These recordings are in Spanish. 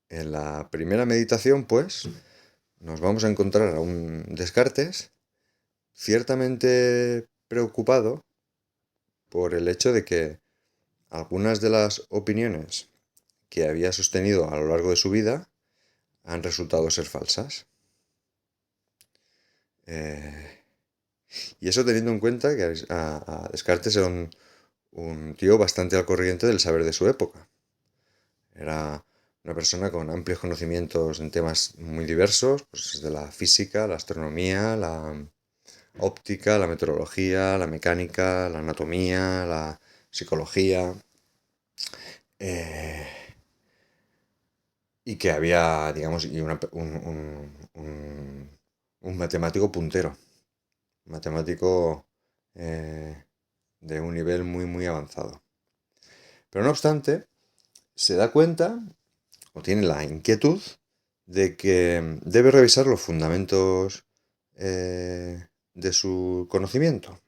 En la primera meditación, pues, nos vamos a encontrar a un Descartes ciertamente preocupado por el hecho de que algunas de las opiniones que había sostenido a lo largo de su vida han resultado ser falsas. Eh, y eso teniendo en cuenta que a Descartes era un tío bastante al corriente del saber de su época. Era una persona con amplios conocimientos en temas muy diversos, pues desde la física, la astronomía, la óptica, la meteorología, la mecánica, la anatomía, la psicología, eh, y que había, digamos, un matemático puntero, matemático eh, de un nivel muy, muy avanzado. Pero no obstante, se da cuenta, o tiene la inquietud, de que debe revisar los fundamentos de su conocimiento,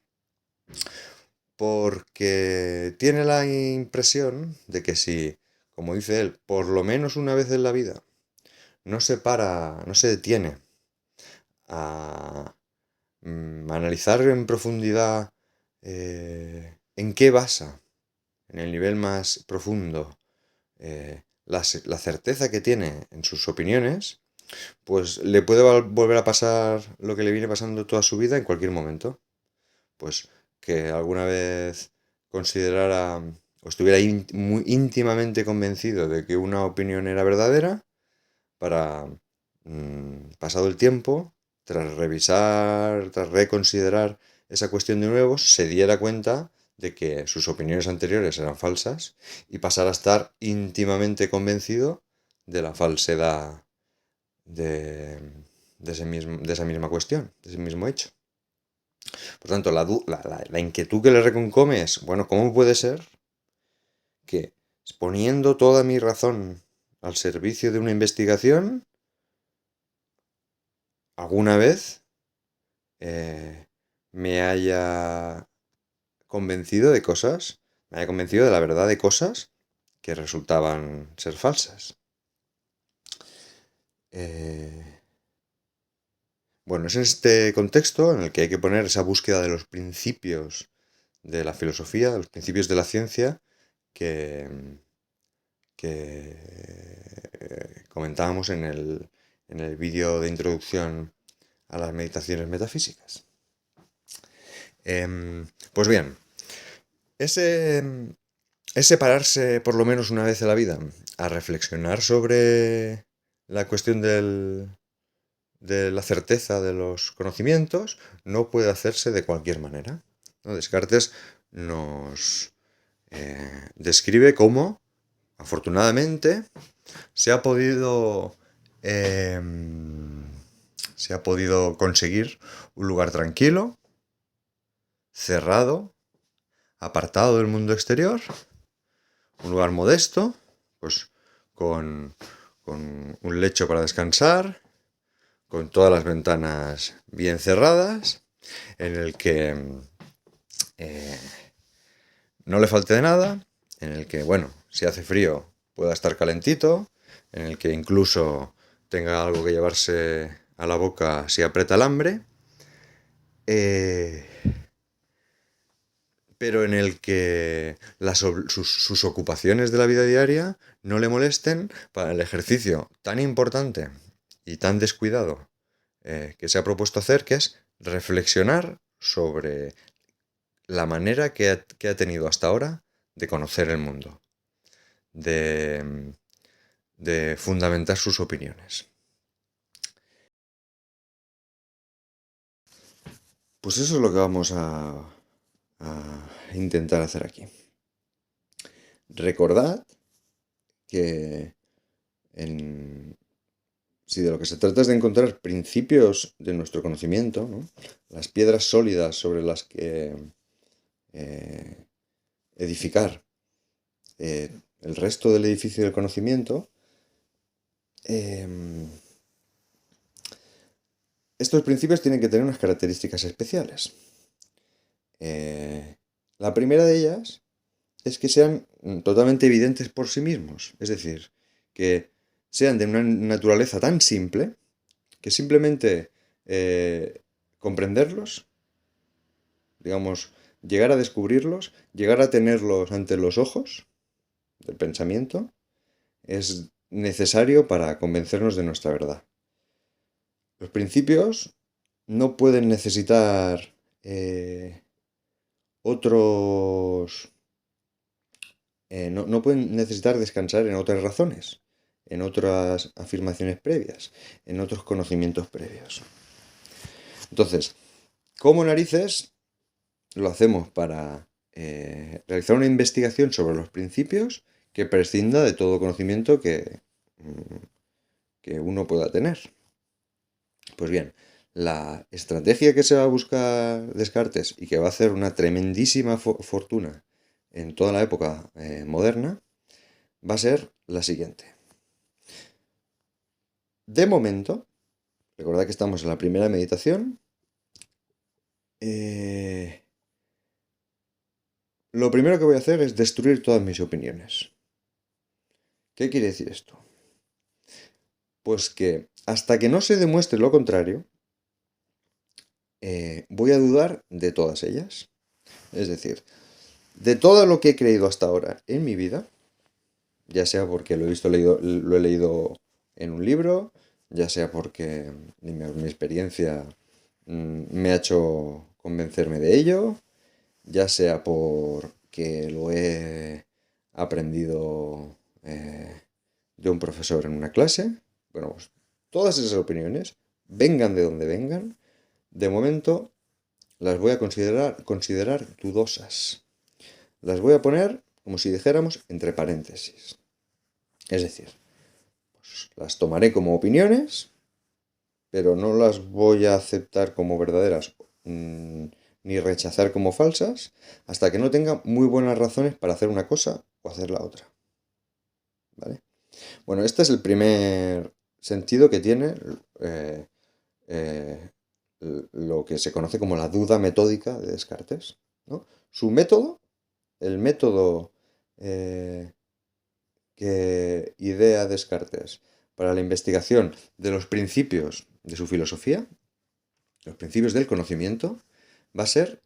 porque tiene la impresión de que si, como dice él, por lo menos una vez en la vida no se para, no se detiene a analizar en profundidad en qué basa, en el nivel más profundo, la certeza que tiene en sus opiniones, pues le puede volver a pasar lo que le viene pasando toda su vida en cualquier momento. Pues que alguna vez considerara o estuviera muy íntimamente convencido de que una opinión era verdadera, para, pasado el tiempo, tras revisar, tras reconsiderar esa cuestión de nuevo, se diera cuenta de que sus opiniones anteriores eran falsas y pasara a estar íntimamente convencido de la falsedad de, de esa misma cuestión, de ese mismo hecho. Por tanto, la inquietud que le reconcome es, bueno, ¿cómo puede ser que poniendo toda mi razón al servicio de una investigación, alguna vez me haya convencido de cosas, me haya convencido de la verdad de cosas que resultaban ser falsas? Eh, bueno, es en este contexto en el que hay que poner esa búsqueda de los principios de la filosofía, de los principios de la ciencia, que, que comentábamos en el vídeo de introducción a las meditaciones metafísicas. Pues bien, ese, es separarse por lo menos una vez en la vida a reflexionar sobre la cuestión de la certeza de los conocimientos, no puede hacerse de cualquier manera, ¿no? Descartes nos describe cómo, afortunadamente, se ha podido eh, se ha podido conseguir un lugar tranquilo, cerrado, apartado del mundo exterior, un lugar modesto, pues con un lecho para descansar, con todas las ventanas bien cerradas, en el que eh, no le falte de nada, en el que, bueno, si hace frío pueda estar calentito, en el que incluso tenga algo que llevarse a la boca si aprieta el hambre, eh, pero en el que sus ocupaciones de la vida diaria no le molesten para el ejercicio tan importante y tan descuidado que se ha propuesto hacer, que es reflexionar sobre la manera que ha tenido hasta ahora de conocer el mundo, de, de fundamentar sus opiniones. Pues eso es lo que vamos a intentar hacer aquí. Recordad que en, si de lo que se trata es de encontrar principios de nuestro conocimiento, ¿no? Las piedras sólidas sobre las que eh, edificar el resto del edificio del conocimiento, eh, estos principios tienen que tener unas características especiales. La primera de ellas es que sean totalmente evidentes por sí mismos, es decir, que sean de una naturaleza tan simple que simplemente comprenderlos, digamos, llegar a descubrirlos, llegar a tenerlos ante los ojos del pensamiento, es necesario para convencernos de nuestra verdad. Los principios no pueden necesitar otros... no pueden necesitar descansar en otras razones, en otras afirmaciones previas, en otros conocimientos previos. Entonces, ¿cómo narices lo hacemos para realizar una investigación sobre los principios que prescinda de todo conocimiento que uno pueda tener? Pues bien, la estrategia que se va a buscar Descartes y que va a hacer una tremendísima fortuna en toda la época moderna va a ser la siguiente. De momento, recordad que estamos en la primera meditación, lo primero que voy a hacer es destruir todas mis opiniones. ¿Qué quiere decir esto? Pues que hasta que no se demuestre lo contrario, voy a dudar de todas ellas. Es decir, de todo lo que he creído hasta ahora en mi vida, ya sea porque lo he leído en un libro, ya sea porque mi experiencia me ha hecho convencerme de ello, ya sea porque lo he aprendido de un profesor en una clase. Bueno, pues todas esas opiniones, vengan de donde vengan, de momento las voy a considerar dudosas. Las voy a poner, como si dijéramos, entre paréntesis. Es decir, pues las tomaré como opiniones, pero no las voy a aceptar como verdaderas ni rechazar como falsas hasta que no tenga muy buenas razones para hacer una cosa o hacer la otra. ¿Vale? Bueno, este es el primer sentido que tiene lo que se conoce como la duda metódica de Descartes, ¿no? Su método, el método que idea Descartes para la investigación de los principios de su filosofía, los principios del conocimiento, va a ser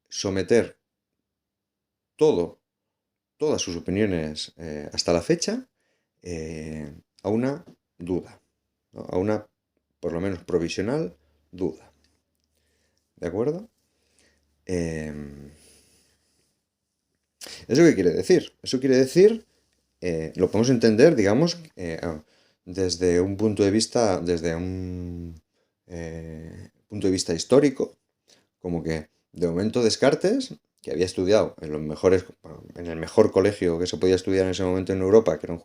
someter todas sus opiniones hasta la fecha a una duda, ¿no? A una, por lo menos provisional, duda. ¿De acuerdo? ¿Eso qué quiere decir? Eso quiere decir, lo podemos entender, digamos, desde un punto de vista, punto de vista histórico, como que de momento Descartes, que había estudiado en el mejor colegio que se podía estudiar en ese momento en Europa, que era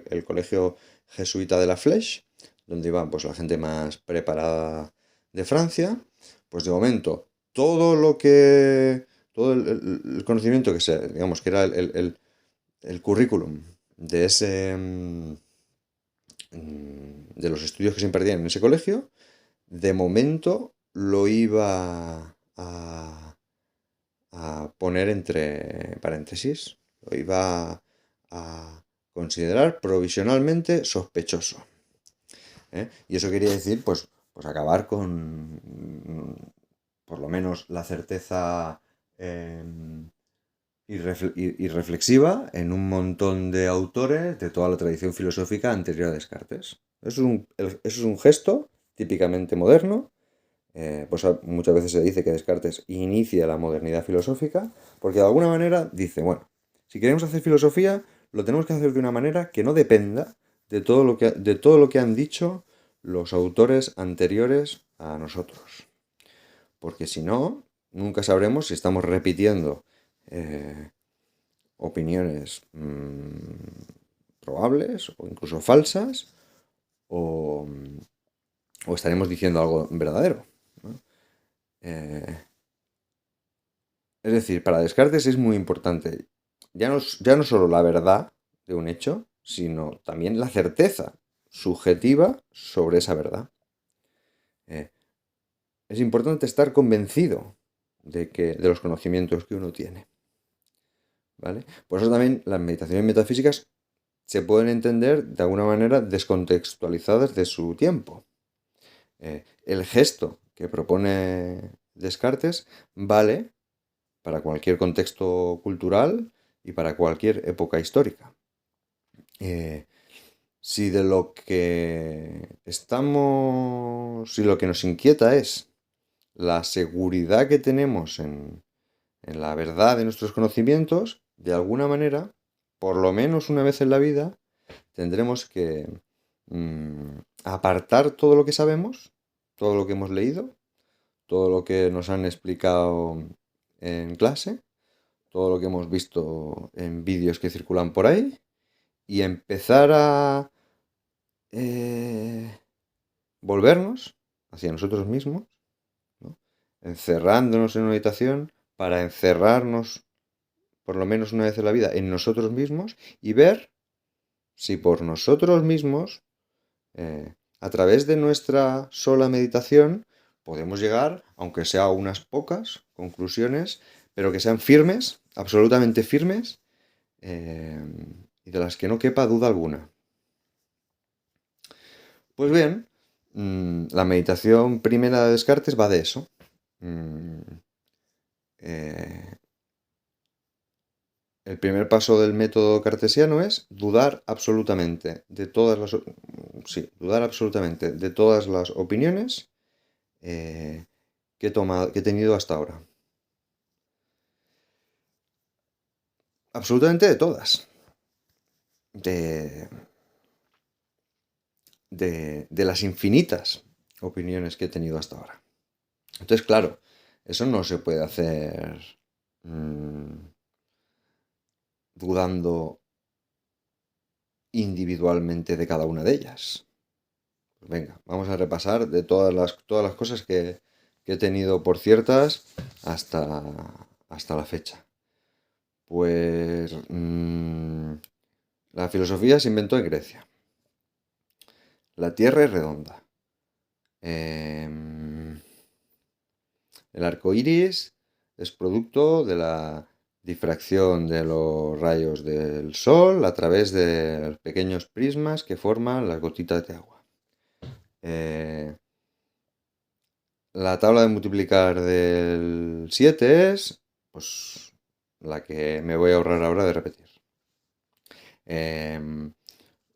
el colegio jesuita de la Flèche, donde iba pues la gente más preparada de Francia, pues de momento todo el conocimiento digamos que era el currículum de de los estudios que se impartían en ese colegio, de momento lo iba a poner entre paréntesis, lo iba a considerar provisionalmente sospechoso. Y eso quería decir, pues acabar con por lo menos la certeza irreflexiva en un montón de autores de toda la tradición filosófica anterior a Descartes. Eso es un gesto típicamente moderno. Pues muchas veces se dice que Descartes inicia la modernidad filosófica, porque de alguna manera dice, bueno, si queremos hacer filosofía, lo tenemos que hacer de una manera que no dependa de todo lo que han dicho los autores anteriores a nosotros. Porque si no, nunca sabremos si estamos repitiendo opiniones probables o incluso falsas, o estaremos diciendo algo verdadero, ¿no? Es decir, para Descartes es muy importante ya no solo la verdad de un hecho, sino también la certeza subjetiva sobre esa verdad. Es importante estar convencido de los conocimientos que uno tiene. ¿Vale? Por eso también las meditaciones metafísicas se pueden entender de alguna manera descontextualizadas de su tiempo. El gesto que propone Descartes vale para cualquier contexto cultural y para cualquier época histórica. Si de lo que si lo que nos inquieta es la seguridad que tenemos en la verdad de nuestros conocimientos, de alguna manera, por lo menos una vez en la vida, tendremos que apartar todo lo que sabemos, todo lo que hemos leído, todo lo que nos han explicado en clase, todo lo que hemos visto en vídeos que circulan por ahí, y empezar a volvernos hacia nosotros mismos, ¿no? Encerrándonos en una habitación para encerrarnos por lo menos una vez en la vida en nosotros mismos y ver si por nosotros mismos, a través de nuestra sola meditación, podemos llegar, aunque sea a unas pocas conclusiones, pero que sean firmes, absolutamente firmes, y de las que no quepa duda alguna. Pues bien, la meditación primera de Descartes va de eso. El primer paso del método cartesiano es dudar absolutamente de todas las, dudar absolutamente de todas las opiniones que he tenido hasta ahora. Absolutamente de todas. De las infinitas opiniones que he tenido hasta ahora. Entonces, claro, eso no se puede hacer dudando individualmente de cada una de ellas. Pues venga, vamos a repasar de todas las cosas que he tenido por ciertas hasta la fecha. Pues la filosofía se inventó en Grecia. La Tierra es redonda. El arco iris es producto de la difracción de los rayos del sol a través de los pequeños prismas que forman las gotitas de agua. La tabla de multiplicar del 7 es pues la que me voy a ahorrar ahora de repetir.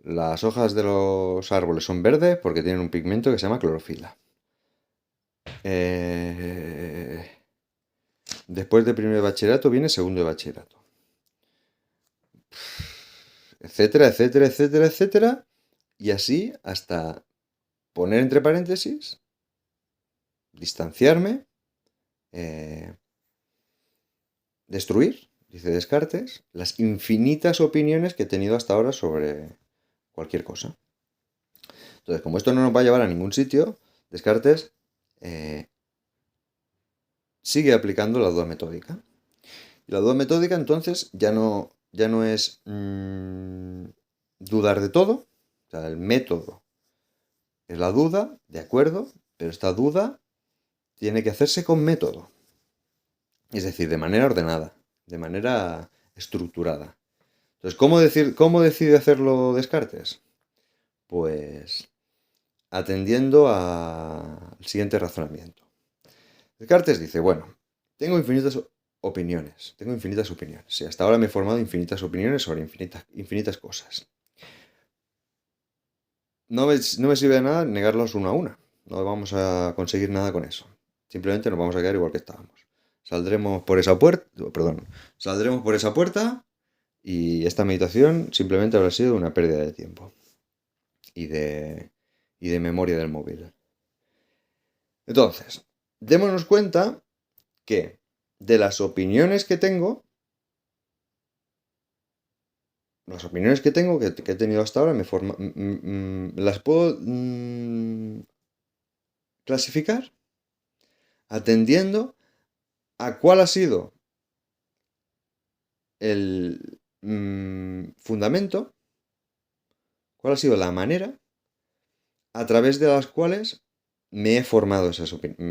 Las hojas de los árboles son verdes porque tienen un pigmento que se llama clorofila. Después de primer de bachillerato viene segundo de bachillerato. Etcétera, etcétera, etcétera, etcétera. Y así hasta poner entre paréntesis, distanciarme, destruir, dice Descartes, las infinitas opiniones que he tenido hasta ahora sobre cualquier cosa. Entonces, como esto no nos va a llevar a ningún sitio, Descartes sigue aplicando la duda metódica. Y la duda metódica entonces ya no es dudar de todo. O sea, el método es la duda, de acuerdo, pero esta duda tiene que hacerse con método. Es decir, de manera ordenada, de manera estructurada. Entonces, ¿cómo decide hacerlo Descartes? Pues atendiendo al siguiente razonamiento. Descartes dice, bueno, tengo infinitas opiniones. Sí, hasta ahora me he formado infinitas opiniones sobre infinitas cosas. No me sirve de nada negarlos una a una. No vamos a conseguir nada con eso. Simplemente nos vamos a quedar igual que estábamos. Saldremos por esa puerta y esta meditación simplemente habrá sido una pérdida de tiempo y de memoria del móvil. Entonces, démonos cuenta que de las opiniones que tengo, que he tenido hasta ahora, las puedo clasificar atendiendo a cuál ha sido el fundamento, cuál ha sido la manera a través de las cuales me he formado esas opiniones.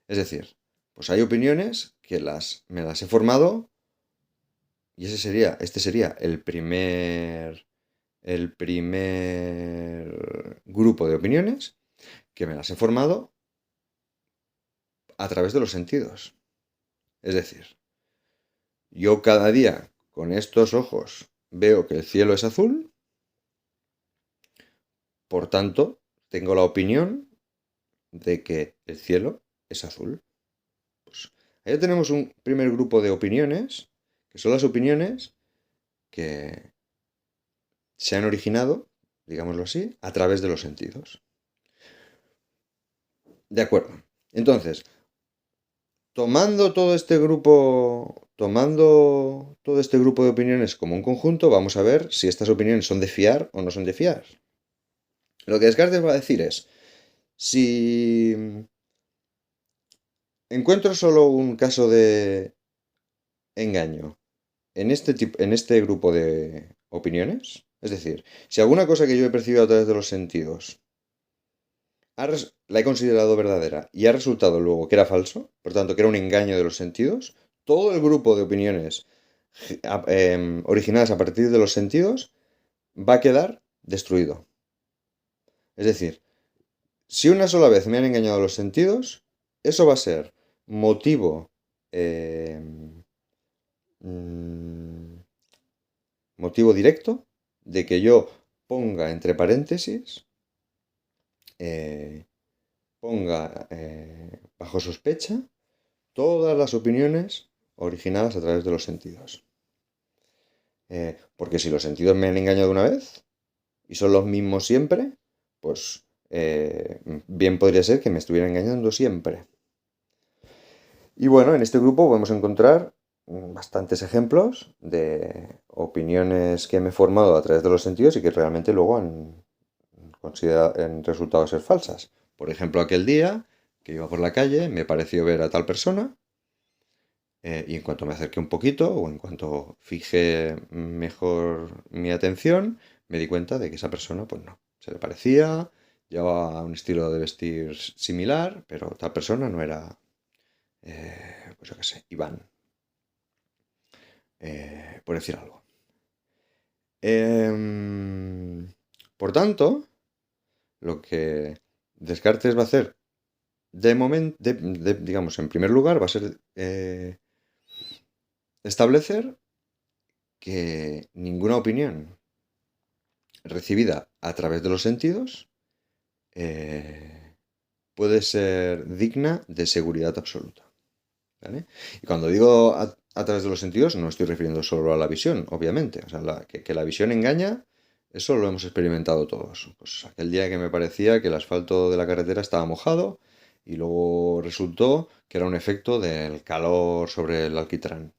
Es decir, pues hay opiniones que me las he formado Y este sería el primer grupo de opiniones que me las he formado a través de los sentidos. Es decir, yo cada día con estos ojos veo que el cielo es azul, por tanto, tengo la opinión de que el cielo es azul. Pues ahí tenemos un primer grupo de opiniones, que son las opiniones que se han originado, digámoslo así, a través de los sentidos. De acuerdo. Entonces, tomando todo este grupo de opiniones como un conjunto, vamos a ver si estas opiniones son de fiar o no son de fiar. Lo que Descartes va a decir es, si encuentro solo un caso de engaño en este grupo de opiniones, es decir, si alguna cosa que yo he percibido a través de los sentidos la he considerado verdadera y ha resultado luego que era falso, por tanto que era un engaño de los sentidos, todo el grupo de opiniones originadas a partir de los sentidos va a quedar destruido. Es decir, si una sola vez me han engañado los sentidos, eso va a ser motivo, eh, mm, motivo directo de que yo ponga entre paréntesis, eh, ponga bajo sospecha todas las opiniones originadas a través de los sentidos. Porque si los sentidos me han engañado una vez y son los mismos siempre, pues bien podría ser que me estuvieran engañando siempre. Y bueno, en este grupo podemos encontrar bastantes ejemplos de opiniones que me he formado a través de los sentidos y que realmente luego han resultado ser falsas. Por ejemplo, aquel día que iba por la calle, me pareció ver a tal persona y en cuanto me acerqué un poquito o en cuanto fijé mejor mi atención, me di cuenta de que esa persona, pues no, se le parecía, llevaba un estilo de vestir similar, pero tal persona no era, pues yo qué sé, Iván, por decir algo. Por tanto, lo que Descartes va a hacer de momento, digamos, en primer lugar, va a ser establecer que ninguna opinión recibida a través de los sentidos puede ser digna de seguridad absoluta. ¿Vale? Y cuando digo a través de los sentidos, no estoy refiriendo solo a la visión, obviamente. O sea, que la visión engaña, eso lo hemos experimentado todos. Pues aquel día que me parecía que el asfalto de la carretera estaba mojado y luego resultó que era un efecto del calor sobre el alquitrán.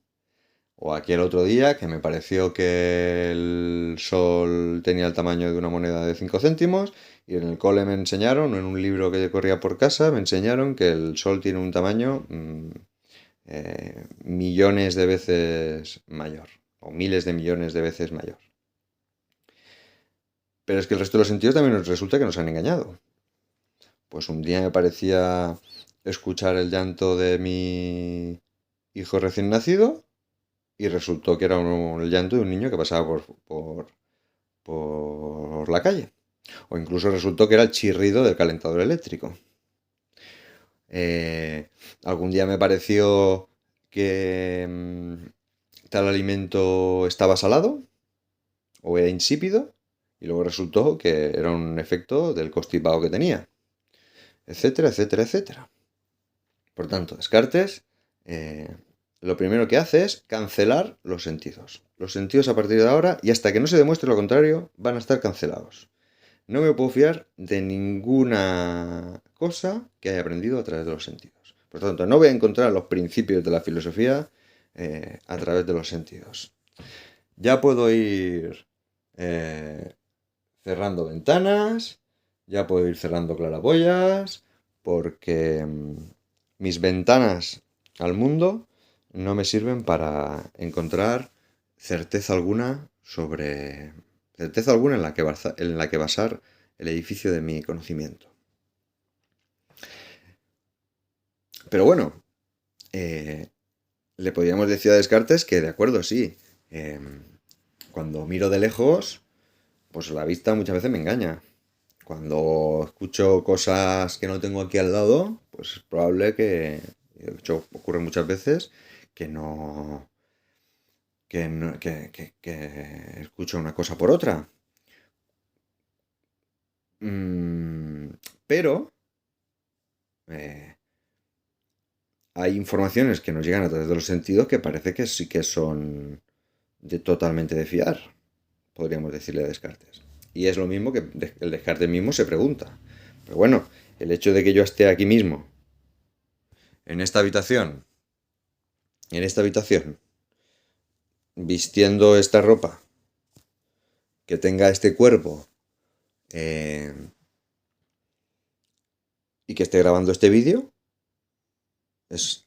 O aquel otro día que me pareció que el sol tenía el tamaño de una moneda de 5 céntimos y en el cole me enseñaron, o en un libro que corría por casa, me enseñaron que el sol tiene un tamaño millones de veces mayor, o miles de millones de veces mayor. Pero es que el resto de los sentidos también nos resulta que nos han engañado. Pues un día me parecía escuchar el llanto de mi hijo recién nacido y resultó que era el llanto de un niño que pasaba por la calle. O incluso resultó que era el chirrido del calentador eléctrico. Algún día me pareció que tal alimento estaba salado o era insípido y luego resultó que era un efecto del constipado que tenía, etcétera, etcétera, etcétera. Por tanto, Descartes lo primero que hace es cancelar los sentidos. Los sentidos a partir de ahora y hasta que no se demuestre lo contrario van a estar cancelados. No me puedo fiar de ninguna cosa que haya aprendido a través de los sentidos. Por tanto, no voy a encontrar los principios de la filosofía a través de los sentidos. Ya puedo ir cerrando ventanas, ya puedo ir cerrando claraboyas, porque mis ventanas al mundo no me sirven para encontrar certeza alguna en la que basar el edificio de mi conocimiento. Pero bueno, le podríamos decir a Descartes que de acuerdo, sí, Cuando miro de lejos, pues la vista muchas veces me engaña. Cuando escucho cosas que no tengo aquí al lado, pues es probable que, de hecho ocurre muchas veces, que no, que escucho una cosa por otra. Mm, pero eh, hay informaciones que nos llegan a través de los sentidos que parece que sí que son totalmente de fiar, podríamos decirle a Descartes. Y es lo mismo que el Descartes mismo se pregunta. Pero bueno, el hecho de que yo esté aquí mismo, en esta habitación, vistiendo esta ropa, que tenga este cuerpo eh, y que esté grabando este vídeo, es,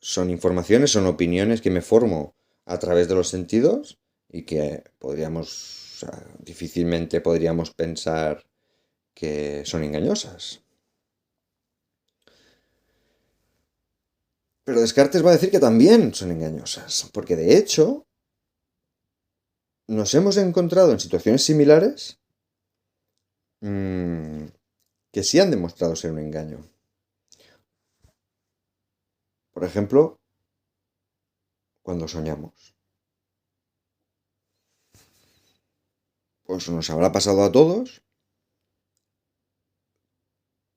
son informaciones, son opiniones que me formo a través de los sentidos y que podríamos, o sea, difícilmente podríamos pensar que son engañosas. Pero Descartes va a decir que también son engañosas, porque de hecho nos hemos encontrado en situaciones similares mmm, que sí han demostrado ser un engaño. Por ejemplo, cuando soñamos. Pues nos habrá pasado a todos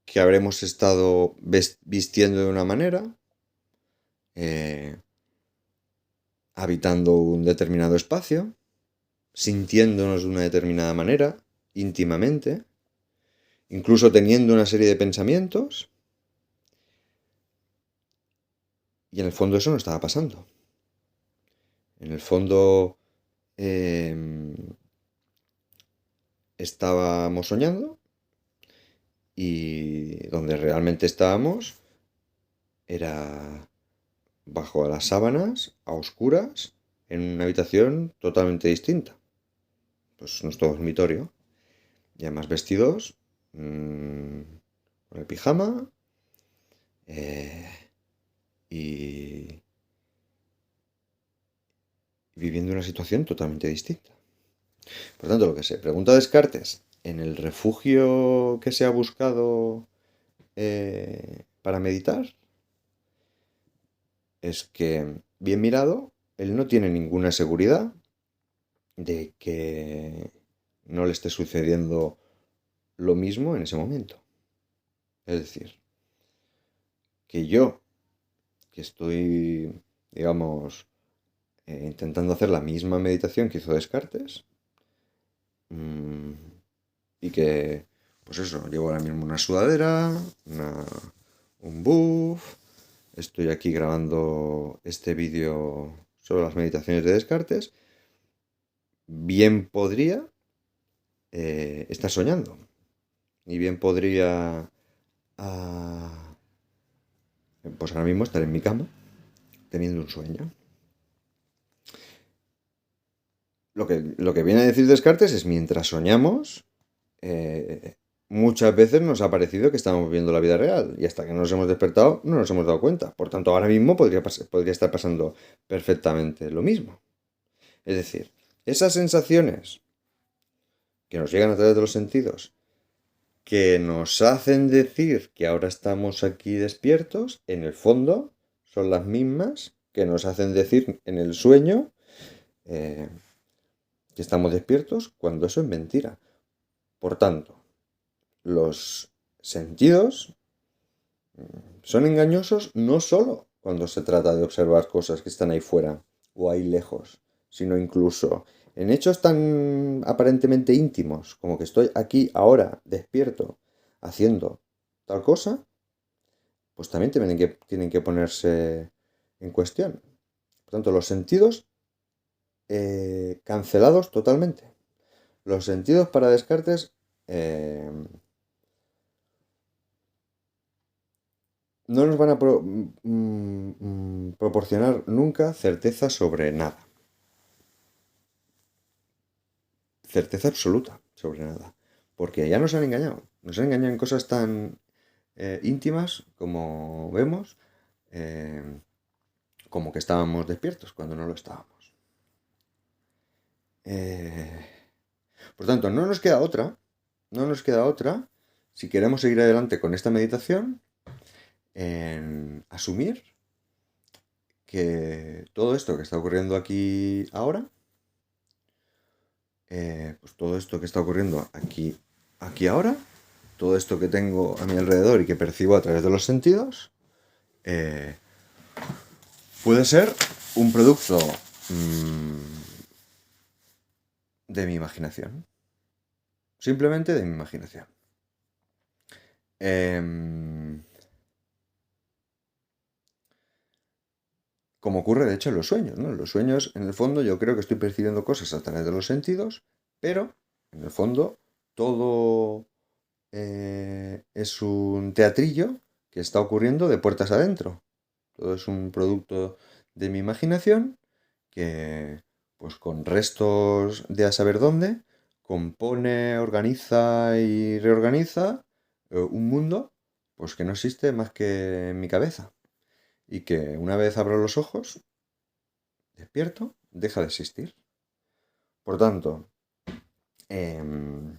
que habremos estado vistiendo de una manera, eh, habitando un determinado espacio, sintiéndonos de una determinada manera, íntimamente, incluso teniendo una serie de pensamientos, y en el fondo eso no estaba pasando. En el fondo estábamos soñando y donde realmente estábamos era bajo las sábanas, a oscuras, en una habitación totalmente distinta. Pues nuestro dormitorio. Y además vestidos con el pijama eh, y viviendo una situación totalmente distinta. Por tanto, lo que se pregunta Descartes, en el refugio que se ha buscado para meditar, es que, bien mirado, él no tiene ninguna seguridad de que no le esté sucediendo lo mismo en ese momento. Es decir, que yo, que estoy, digamos, intentando hacer la misma meditación que hizo Descartes, mmm, y que, pues eso, llevo ahora mismo una sudadera, un buff, estoy aquí grabando este vídeo sobre las meditaciones de Descartes, bien podría estar soñando. Y bien podría, ah, pues ahora mismo estar en mi cama, teniendo un sueño. Lo que viene a decir Descartes es, mientras soñamos, muchas veces nos ha parecido que estamos viviendo la vida real y hasta que nos hemos despertado no nos hemos dado cuenta. Por tanto, ahora mismo podría estar pasando perfectamente lo mismo. Es decir, esas sensaciones que nos llegan a través de los sentidos, que nos hacen decir que ahora estamos aquí despiertos, en el fondo son las mismas que nos hacen decir en el sueño que estamos despiertos, cuando eso es mentira. Por tanto, los sentidos son engañosos no solo cuando se trata de observar cosas que están ahí fuera o ahí lejos, sino incluso en hechos tan aparentemente íntimos como que estoy aquí ahora despierto haciendo tal cosa, pues también tienen que ponerse en cuestión. Por tanto, los sentidos cancelados totalmente. Los sentidos para Descartes no nos van a proporcionar nunca certeza sobre nada. Certeza absoluta sobre nada. Porque ya nos han engañado. Nos han engañado en cosas tan íntimas como vemos, como que estábamos despiertos cuando no lo estábamos. Eh, por tanto, no nos queda otra, si queremos seguir adelante con esta meditación, en asumir que todo esto que está ocurriendo aquí ahora, pues todo esto que está ocurriendo aquí ahora, todo esto que tengo a mi alrededor y que percibo a través de los sentidos, eh, puede ser un producto de mi imaginación. Simplemente de mi imaginación. Como ocurre de hecho en los sueños, ¿no? En los sueños, en el fondo, yo creo que estoy percibiendo cosas a través de los sentidos, pero en el fondo todo es un teatrillo que está ocurriendo de puertas adentro. Todo es un producto de mi imaginación que, pues con restos de a saber dónde, compone, organiza y reorganiza un mundo, pues que no existe más que en mi cabeza. Y que una vez abro los ojos, despierto, deja de existir. Por tanto, em,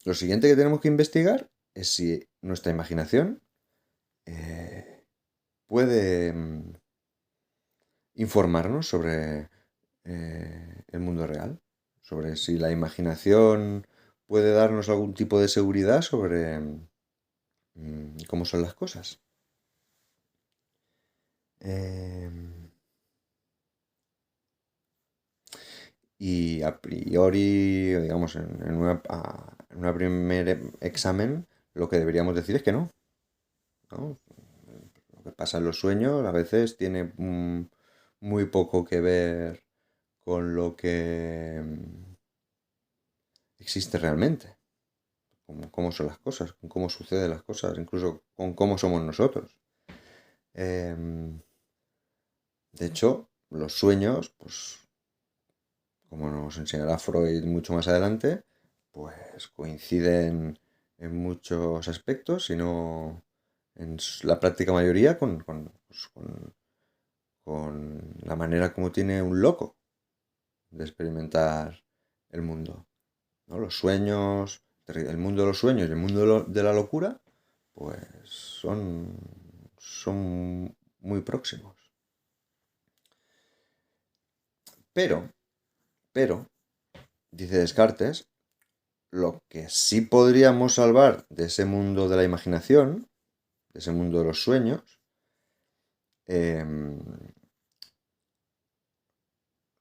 lo siguiente que tenemos que investigar es si nuestra imaginación puede informarnos sobre el mundo real, sobre si la imaginación puede darnos algún tipo de seguridad sobre cómo son las cosas. Y a priori, digamos, en una primer examen, lo que deberíamos decir es que no, ¿no? Lo que pasa en los sueños a veces tiene muy poco que ver con lo que existe realmente, con cómo son las cosas, con cómo suceden las cosas, incluso con cómo somos nosotros. Em, de hecho, los sueños, pues, como nos enseñará Freud mucho más adelante, pues coinciden en muchos aspectos, si no en la práctica mayoría, pues, con la manera como tiene un loco de experimentar el mundo, ¿no? Los sueños, el mundo de los sueños y el mundo de la locura, pues son muy próximos. Pero, pero, dice Descartes, lo que sí podríamos salvar de ese mundo de la imaginación, de ese mundo de los sueños, em,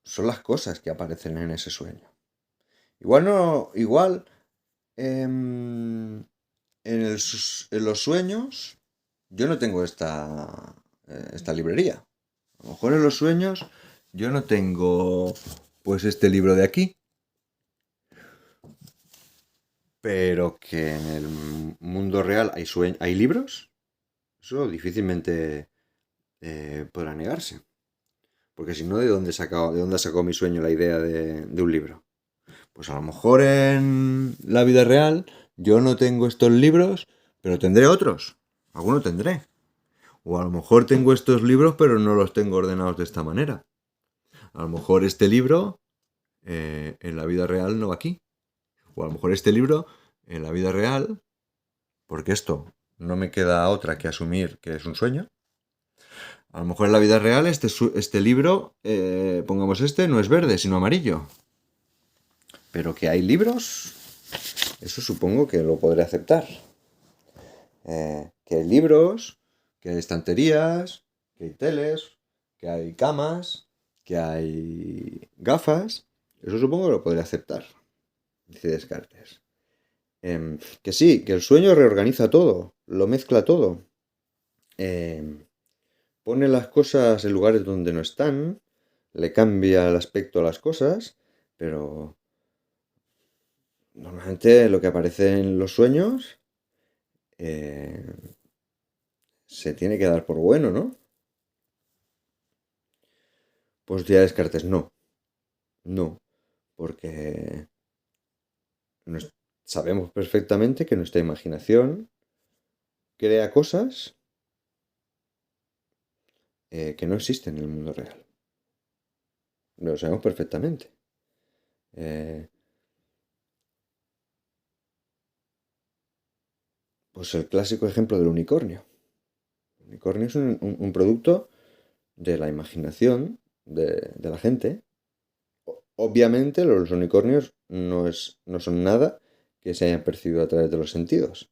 son las cosas que aparecen en ese sueño. Igual no, igual en los sueños yo no tengo esta librería. A lo mejor en los sueños yo no tengo pues este libro de aquí, pero que en el mundo real hay libros, eso difícilmente podrá negarse. Porque si no, de dónde ha sacado mi sueño la idea de un libro? Pues a lo mejor en la vida real yo no tengo estos libros, pero tendré otros. Alguno tendré. O a lo mejor tengo estos libros, pero no los tengo ordenados de esta manera. A lo mejor este libro en la vida real no va aquí. O a lo mejor este libro en la vida real, porque esto no me queda otra que asumir que es un sueño. A lo mejor en la vida real este libro, pongamos este, no es verde, sino amarillo. Pero que hay libros, eso supongo que lo podré aceptar. Que hay libros, que hay estanterías, que hay teles, que hay camas, que hay gafas, eso supongo que lo podré aceptar, dice Descartes. Que sí, que el sueño reorganiza todo, lo mezcla todo, em, pone las cosas en lugares donde no están, le cambia el aspecto a las cosas, pero normalmente lo que aparece en los sueños eh, se tiene que dar por bueno, ¿no? Pues ya Descartes, no, no, porque sabemos perfectamente que nuestra imaginación crea cosas que no existen en el mundo real. lo sabemos perfectamente. Pues el clásico ejemplo del unicornio. El unicornio es un producto de la imaginación de la gente. Obviamente los unicornios no son nada que se hayan percibido a través de los sentidos,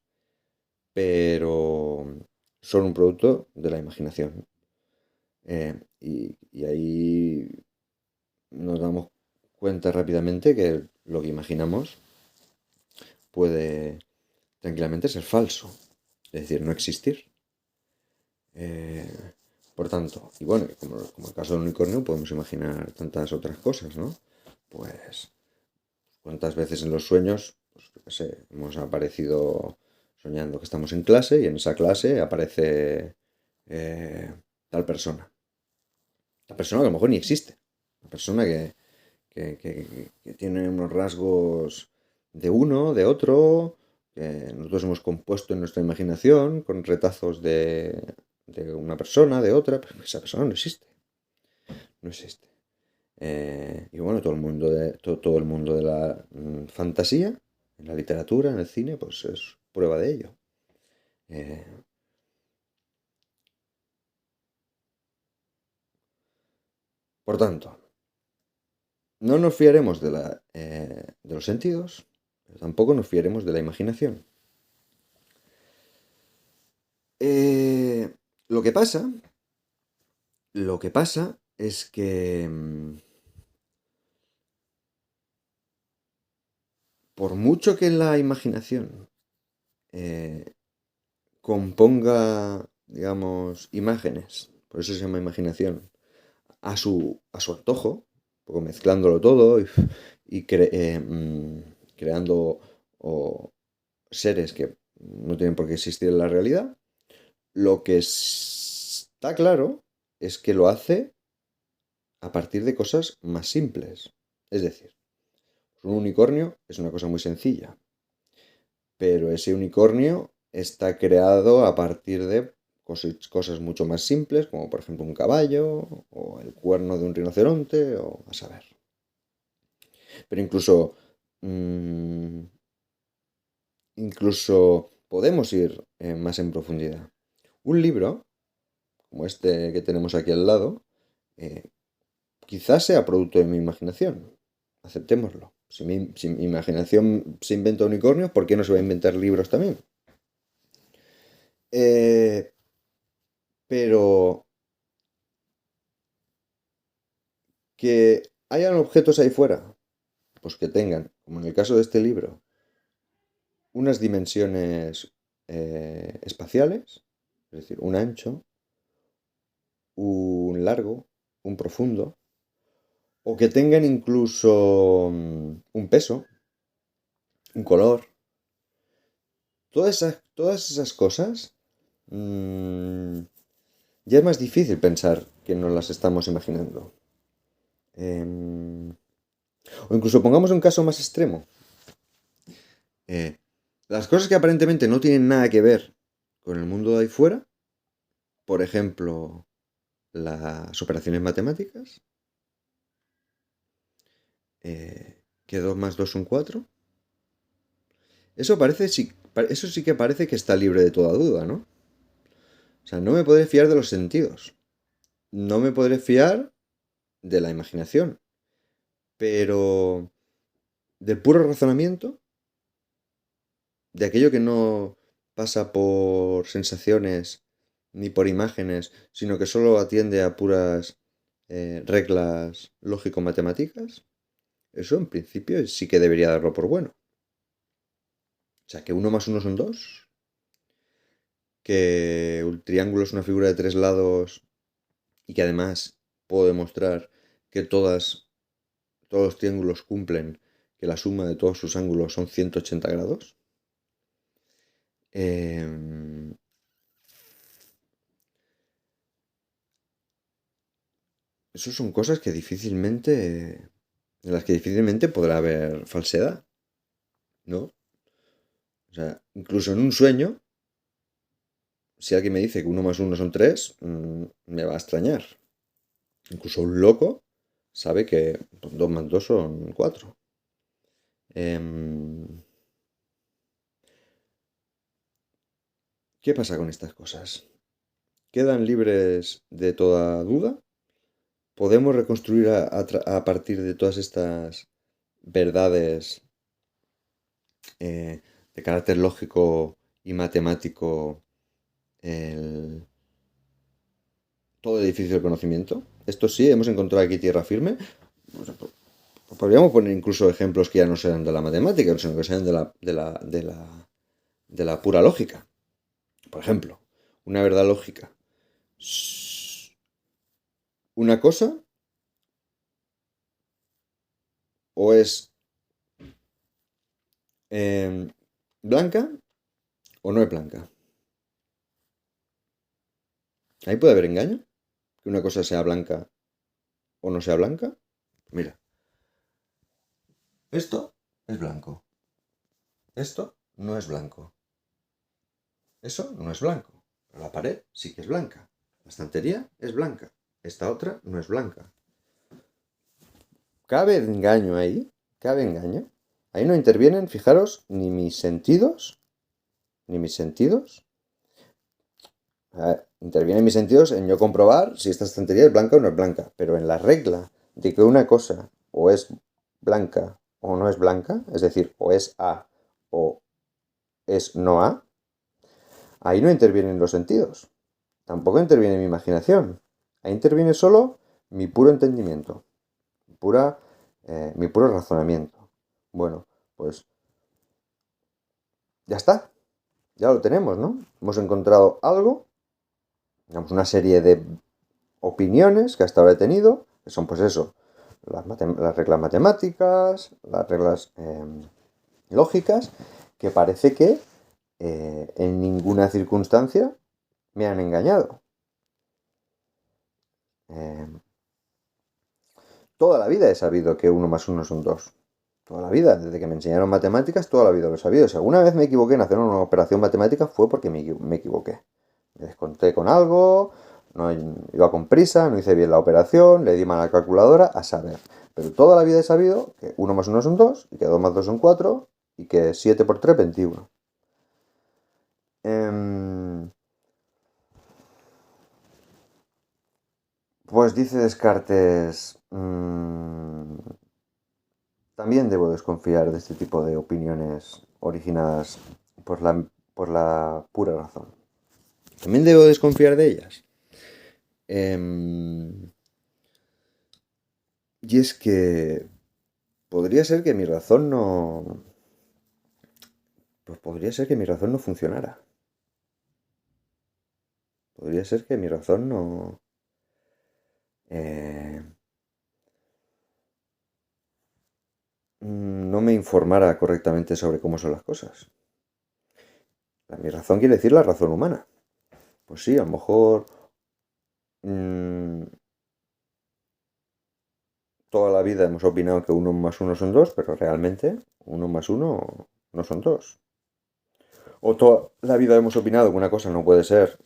pero son un producto de la imaginación. Y ahí nos damos cuenta rápidamente que lo que imaginamos puede tranquilamente ser falso, es decir, no existir. Eh, por tanto, y bueno, como el caso del unicornio, podemos imaginar tantas otras cosas, ¿no? Pues, cuántas veces en los sueños, pues, yo qué sé, hemos aparecido soñando que estamos en clase y en esa clase aparece eh, tal persona. La persona que a lo mejor ni existe. La persona que tiene unos rasgos de uno, de otro, que nosotros hemos compuesto en nuestra imaginación con retazos de una persona, de otra, pero esa persona no existe. No existe. Y bueno, todo el mundo de la fantasía, en la literatura, en el cine, pues es prueba de ello. Eh, por tanto, no nos fiaremos de los sentidos, pero tampoco nos fiaremos de la imaginación. Eh, lo que pasa, lo que pasa es que por mucho que la imaginación eh, componga, digamos, imágenes, por eso se llama imaginación, a su antojo, un poco mezclándolo todo y creando seres que no tienen por qué existir en la realidad, lo que está claro es que lo hace a partir de cosas más simples. Es decir, un unicornio es una cosa muy sencilla, pero ese unicornio está creado a partir de cosas mucho más simples, como por ejemplo un caballo o el cuerno de un rinoceronte, o a saber. Pero incluso podemos ir más en profundidad. Un libro, como este que tenemos aquí al lado, eh, quizás sea producto de mi imaginación. Aceptémoslo. Si mi imaginación se inventa unicornios, ¿por qué no se va a inventar libros también? Eh, pero que hayan objetos ahí fuera, pues que tengan, como en el caso de este libro, unas dimensiones espaciales, es decir, un ancho, un largo, un profundo, o que tengan incluso un peso, un color. Todas esas cosas, mm, ya es más difícil pensar que no las estamos imaginando. Em, o incluso pongamos un caso más extremo. Eh, las cosas que aparentemente no tienen nada que ver con el mundo de ahí fuera, por ejemplo, las operaciones matemáticas, que 2 más 2 son 4. Eso sí que parece que está libre de toda duda, ¿no? O sea, no me podré fiar de los sentidos. No me podré fiar de la imaginación. Pero del puro razonamiento, de aquello que no pasa por sensaciones ni por imágenes, sino que solo atiende a puras reglas lógico-matemáticas, eso en principio sí que debería darlo por bueno. O sea, que uno más uno son dos, que un triángulo es una figura de tres lados y que además puedo demostrar que todos los triángulos cumplen que la suma de todos sus ángulos son 180 grados. Em, Eso son cosas en las que difícilmente podrá haber falsedad, ¿no? O sea, incluso en un sueño, si alguien me dice que uno más uno son tres, me va a extrañar. Incluso un loco sabe que 2 más 2 son 4. Em, ¿Qué pasa con estas cosas? ¿Quedan libres de toda duda? ¿Podemos reconstruir a partir de todas estas verdades de carácter lógico y matemático el, todo el edificio del conocimiento? Esto sí, hemos encontrado aquí tierra firme. O sea, podríamos poner incluso ejemplos que ya no sean de la matemática, sino que sean de la pura lógica. Por ejemplo, una verdad lógica. Una cosa o es blanca o no es blanca. Ahí puede haber engaño. Que una cosa sea blanca o no sea blanca. Mira, esto es blanco. Esto no es blanco. Eso no es blanco. Pero la pared sí que es blanca. La estantería es blanca. Esta otra no es blanca. ¿Cabe engaño ahí? ¿Cabe engaño? Ahí no intervienen, fijaros, ni mis sentidos. Ni mis sentidos. Intervienen mis sentidos en yo comprobar si esta estantería es blanca o no es blanca. Pero en la regla de que una cosa o es blanca o no es blanca, es decir, o es A o es no A, ahí no intervienen los sentidos. Tampoco interviene mi imaginación. Ahí interviene solo mi puro entendimiento, mi puro razonamiento. Bueno, pues ya está. Ya lo tenemos, ¿no? Hemos encontrado algo, digamos, una serie de opiniones que hasta ahora he tenido, que son pues eso, las reglas matemáticas, las reglas lógicas, que parece que en ninguna circunstancia me han engañado. Eh, Toda la vida he sabido que 1 más 1 son 2. Toda la vida, desde que me enseñaron matemáticas, toda la vida lo he sabido. Si alguna vez me equivoqué en hacer una operación matemática fue porque me equivoqué. Me desconté con algo, no iba con prisa, no hice bien la operación, le di mal a la calculadora, a saber. Pero toda la vida he sabido que 1 más 1 son 2, y que 2 más 2 son 4, y que 7 por 3, 21. Pues dice Descartes, también debo desconfiar de este tipo de opiniones originadas por la pura razón. También debo desconfiar de ellas. Y es que podría ser que mi razón no... Pues podría ser que mi razón no funcionara. Podría ser que mi razón no... no me informara correctamente sobre cómo son las cosas. Mi razón quiere decir la razón humana. Pues sí, a lo mejor toda la vida hemos opinado que 1 más 1 son 2, pero realmente 1 más 1 no son 2. O toda la vida hemos opinado que una cosa no puede ser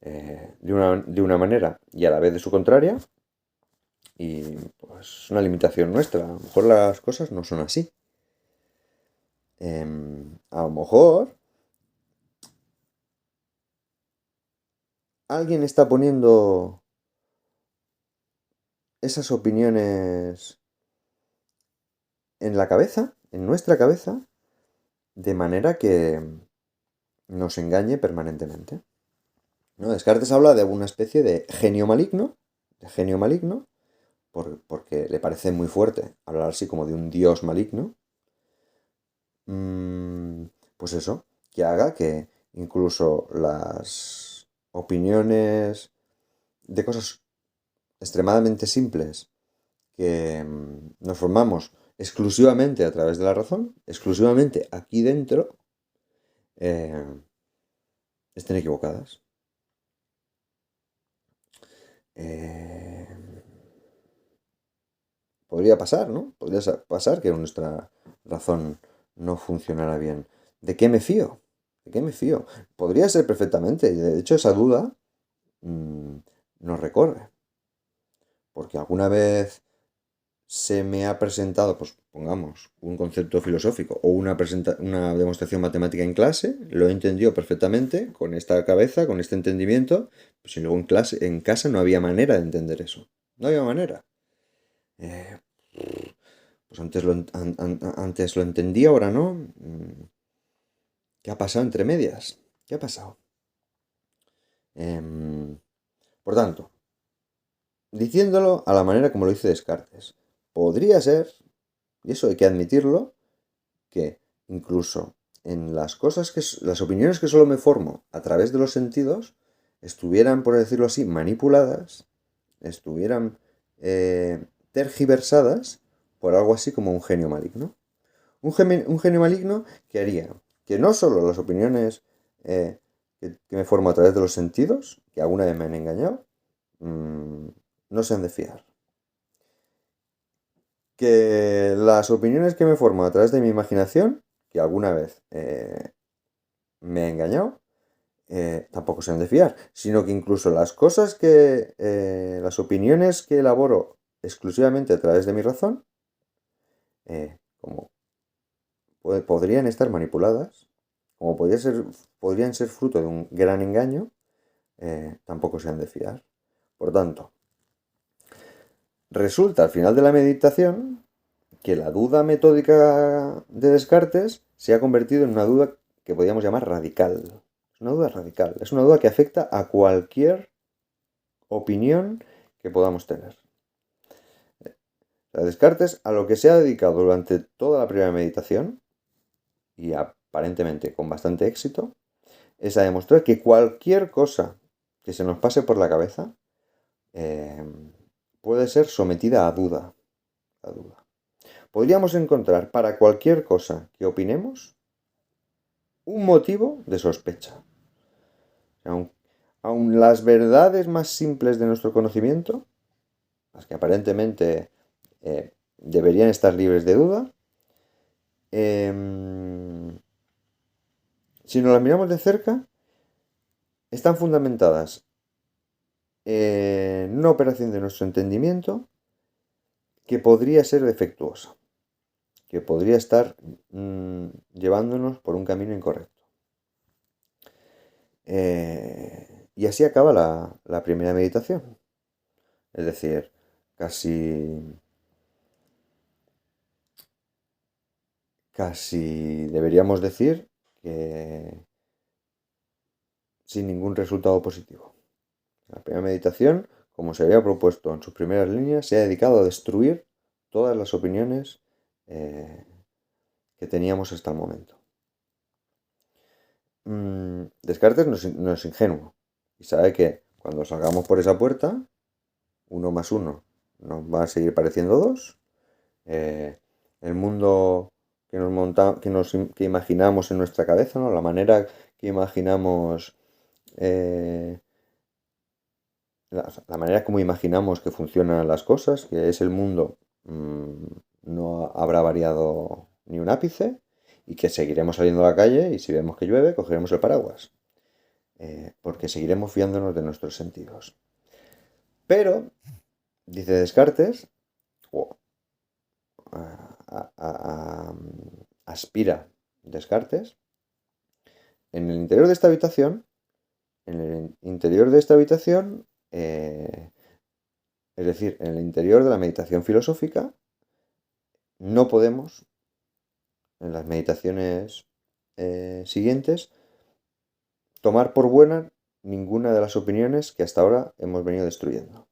de una manera y a la vez de su contraria. Y pues es una limitación nuestra. A lo mejor las cosas no son así. A lo mejor alguien está poniendo esas opiniones en la cabeza, en nuestra cabeza, de manera que nos engañe permanentemente. ¿No? Descartes habla de una especie de genio maligno, porque le parece muy fuerte hablar así como de un dios maligno. Pues eso, que haga que incluso las opiniones de cosas extremadamente simples que nos formamos exclusivamente a través de la razón, exclusivamente aquí dentro, estén equivocadas. Podría pasar, ¿no? Podría pasar que nuestra razón no funcionara bien. ¿De qué me fío? ¿De qué me fío? Podría ser perfectamente. Y de hecho esa duda nos recorre. porque alguna vez se me ha presentado, pues pongamos, un concepto filosófico o una demostración matemática en clase, lo he entendido perfectamente con esta cabeza, con este entendimiento, pues y luego en casa no había manera de entender eso. No había manera. Eh, pues antes lo entendía, ahora no. ¿Qué ha pasado entre medias? ¿Qué ha pasado? Em, por tanto, diciéndolo a la manera como lo dice Descartes, podría ser, y eso hay que admitirlo, que incluso en las cosas las opiniones que solo me formo a través de los sentidos, estuvieran, por decirlo así, manipuladas, estuvieran tergiversadas por algo así como un genio maligno. Un genio maligno que haría que no solo las opiniones que me formo a través de los sentidos, que alguna vez me han engañado, no sean de fiar. Que las opiniones que me formo a través de mi imaginación, que alguna vez me ha engañado, tampoco sean de fiar, sino que incluso las opiniones que elaboro exclusivamente a través de mi razón, como podrían estar manipuladas, como podrían ser fruto de un gran engaño, tampoco se han de fiar. Por tanto, resulta al final de la meditación que la duda metódica de Descartes se ha convertido en una duda que podríamos llamar radical. Es una duda radical, es una duda que afecta a cualquier opinión que podamos tener. Descartes, a lo que se ha dedicado durante toda la primera meditación, y aparentemente con bastante éxito, es a demostrar que cualquier cosa que se nos pase por la cabeza puede ser sometida a duda. Podríamos encontrar para cualquier cosa que opinemos un motivo de sospecha. Aun las verdades más simples de nuestro conocimiento, las que aparentemente deberían estar libres de duda, si nos las miramos de cerca, están fundamentadas en una operación de nuestro entendimiento que podría ser defectuosa, que podría estar llevándonos por un camino incorrecto. Y así acaba la primera meditación. Es decir, casi deberíamos decir que sin ningún resultado positivo. La primera meditación, como se había propuesto en sus primeras líneas, se ha dedicado a destruir todas las opiniones que teníamos hasta el momento. Descartes no es ingenuo y sabe que cuando salgamos por esa puerta, 1 más 1 nos va a seguir pareciendo 2. El mundo que imaginamos en nuestra cabeza, ¿no? La manera que imaginamos, la manera como imaginamos que funcionan las cosas, que es el mundo, no habrá variado ni un ápice y que seguiremos saliendo a la calle y si vemos que llueve, cogeremos el paraguas. Porque seguiremos fiándonos de nuestros sentidos. Pero, dice Descartes, aspira Descartes, en el interior de esta habitación, es decir, en el interior de la meditación filosófica, no podemos, en las meditaciones siguientes, tomar por buena ninguna de las opiniones que hasta ahora hemos venido destruyendo.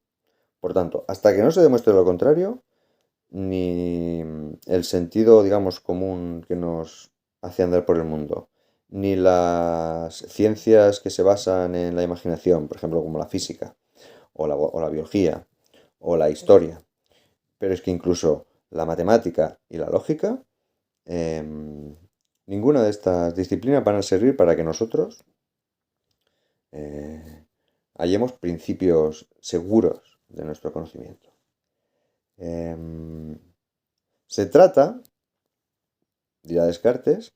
Por tanto, hasta que no se demuestre lo contrario, ni el sentido, digamos, común que nos hace andar por el mundo, ni las ciencias que se basan en la imaginación, por ejemplo, como la física, o la biología, o la historia, pero es que incluso la matemática y la lógica, ninguna de estas disciplinas van a servir para que nosotros hallemos principios seguros de nuestro conocimiento. Se trata, dirá Descartes,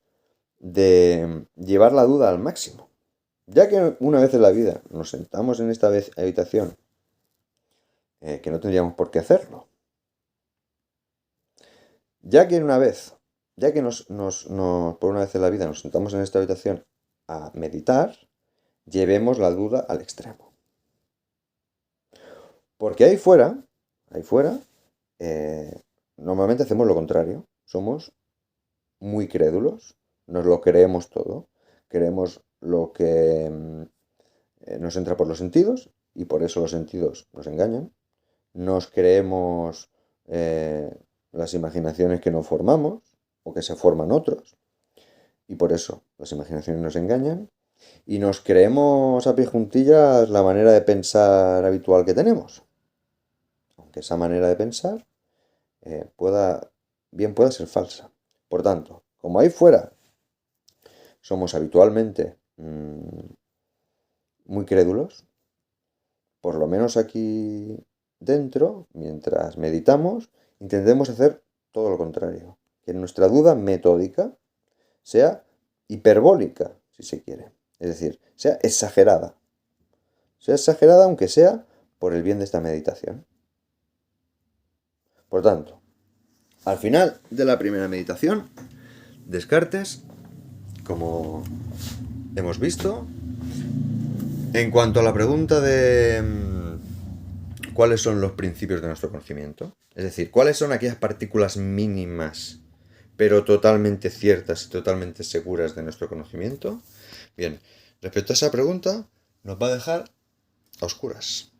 de llevar la duda al máximo. Ya que una vez en la vida nos sentamos en esta habitación que no tendríamos por qué hacerlo. Ya que por una vez en la vida nos sentamos en esta habitación a meditar, llevemos la duda al extremo. Porque ahí fuera, normalmente hacemos lo contrario. Somos muy crédulos, nos lo creemos todo, creemos lo que nos entra por los sentidos y por eso los sentidos nos engañan. Nos creemos las imaginaciones que no formamos o que se forman otros y por eso las imaginaciones nos engañan y nos creemos a pie juntillas la manera de pensar habitual que tenemos. Aunque esa manera de pensar pueda ser falsa. Por tanto, como ahí fuera somos habitualmente muy crédulos, por lo menos aquí dentro, mientras meditamos, intentemos hacer todo lo contrario. Que nuestra duda metódica sea hiperbólica, si se quiere. Es decir, sea exagerada. Sea exagerada aunque sea por el bien de esta meditación. Por tanto, al final de la primera meditación, Descartes, como hemos visto, en cuanto a la pregunta de cuáles son los principios de nuestro conocimiento, es decir, cuáles son aquellas partículas mínimas, pero totalmente ciertas y totalmente seguras de nuestro conocimiento, bien, respecto a esa pregunta, nos va a dejar a oscuras.